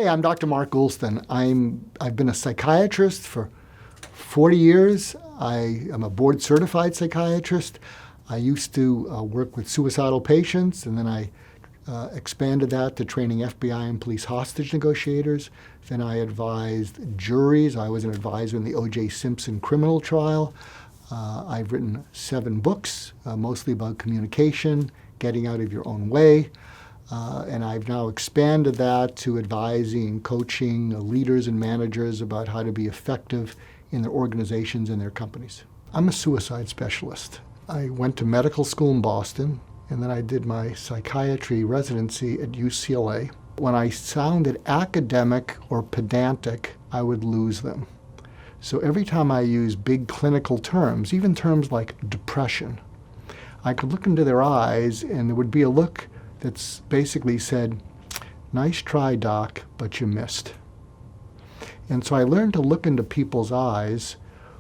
I'm Dr. Mark Goulston. I've been a psychiatrist for 40 years. I am a board-certified psychiatrist. I used to work with suicidal patients, and then I expanded that to training FBI and police hostage negotiators. Then I advised juries. I was an advisor in the O.J. Simpson criminal trial. I've written 7 books, mostly about communication, getting out of your own way. And I've now expanded that to advising and coaching leaders and managers about how to be effective in their organizations and their companies. I'm a suicide specialist. I went to medical school in Boston, and then I did my psychiatry residency at UCLA. When I sounded academic or pedantic, I would lose them. So every time I use big clinical terms, even terms like depression, I could look into their eyes and there would be a look that's basically said, "Nice try, doc, but you missed." And so I learned to look into people's eyes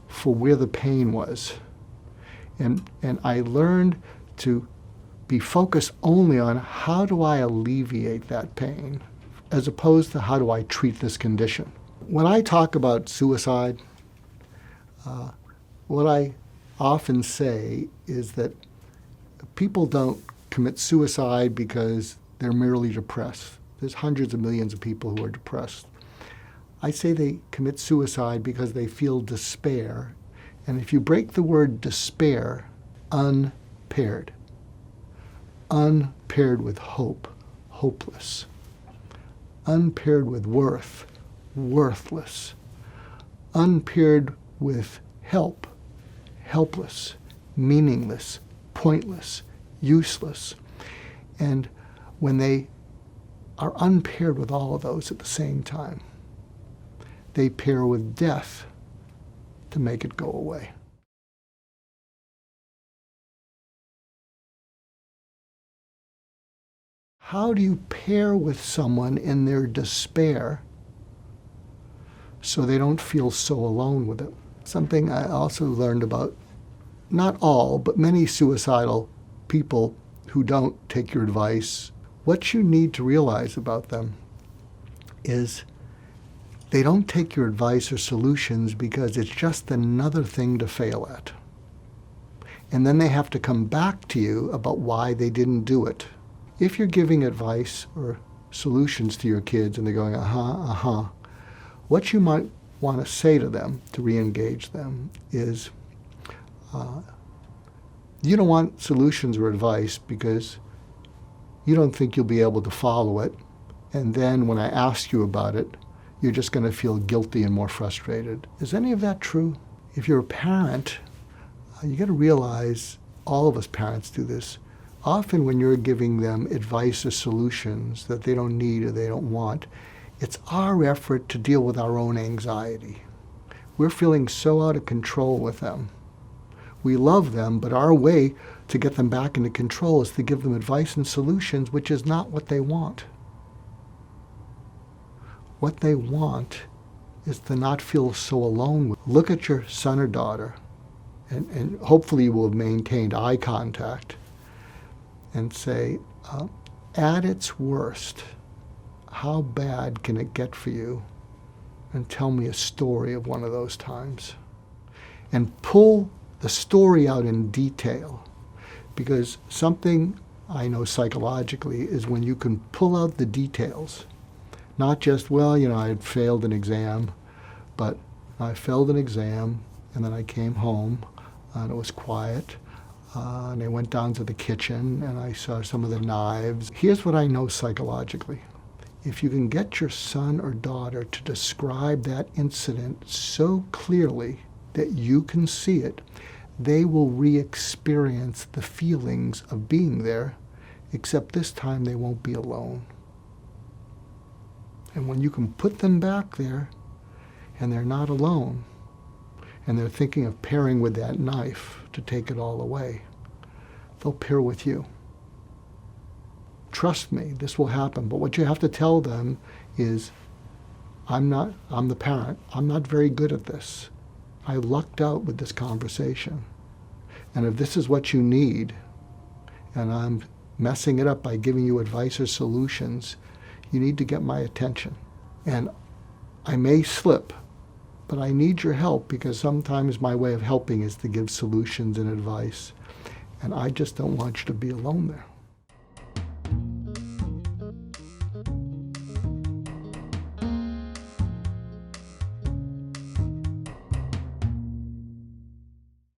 for where the pain was. And I learned to be focused only on how do I alleviate that pain, as opposed to how do I treat this condition. When I talk about suicide, what I often say is that people don't commit suicide because they're merely depressed. There's hundreds of millions of people who are depressed. I say they commit suicide because they feel despair. And if you break the word despair, unpaired with hope, hopeless, unpaired with worth, worthless, unpaired with help, helpless, meaningless, pointless, useless. And when they are unpaired with all of those at the same time, they pair with death to make it go away. How do you pair with someone in their despair so they don't feel so alone with it? Something I also learned about, not all, but many suicidal people who don't take your advice. What you need to realize about them is they don't take your advice or solutions because it's just another thing to fail at. And then they have to come back to you about why they didn't do it. If you're giving advice or solutions to your kids and they're going, what you might want to say to them to re-engage them is, you don't want solutions or advice because you don't think you'll be able to follow it. And then when I ask you about it, you're just going to feel guilty and more frustrated. Is any of that true? If you're a parent, you got to realize, all of us parents do this, often when you're giving them advice or solutions that they don't need or they don't want, it's our effort to deal with our own anxiety. We're feeling so out of control with them. We love them, but our way to get them back into control is to give them advice and solutions, which is not what they want. What they want is to not feel so alone. Look at your son or daughter, and hopefully you will have maintained eye contact, and say, at its worst, how bad can it get for you? And tell me a story of one of those times. And pull the story out in detail, because something I know psychologically is when you can pull out the details, not just, I had failed an exam, but I failed an exam and then I came home and it was quiet and I went down to the kitchen and I saw some of the knives. Here's what I know psychologically. If you can get your son or daughter to describe that incident so clearly that you can see it, they will re-experience the feelings of being there, except this time they won't be alone. And when you can put them back there and they're not alone, and they're thinking of pairing with that knife to take it all away, they'll pair with you. Trust me, this will happen. But what you have to tell them is, I'm the parent, I'm not very good at this. I lucked out with this conversation. And if this is what you need, and I'm messing it up by giving you advice or solutions, you need to get my attention. And I may slip, but I need your help, because sometimes my way of helping is to give solutions and advice. And I just don't want you to be alone there.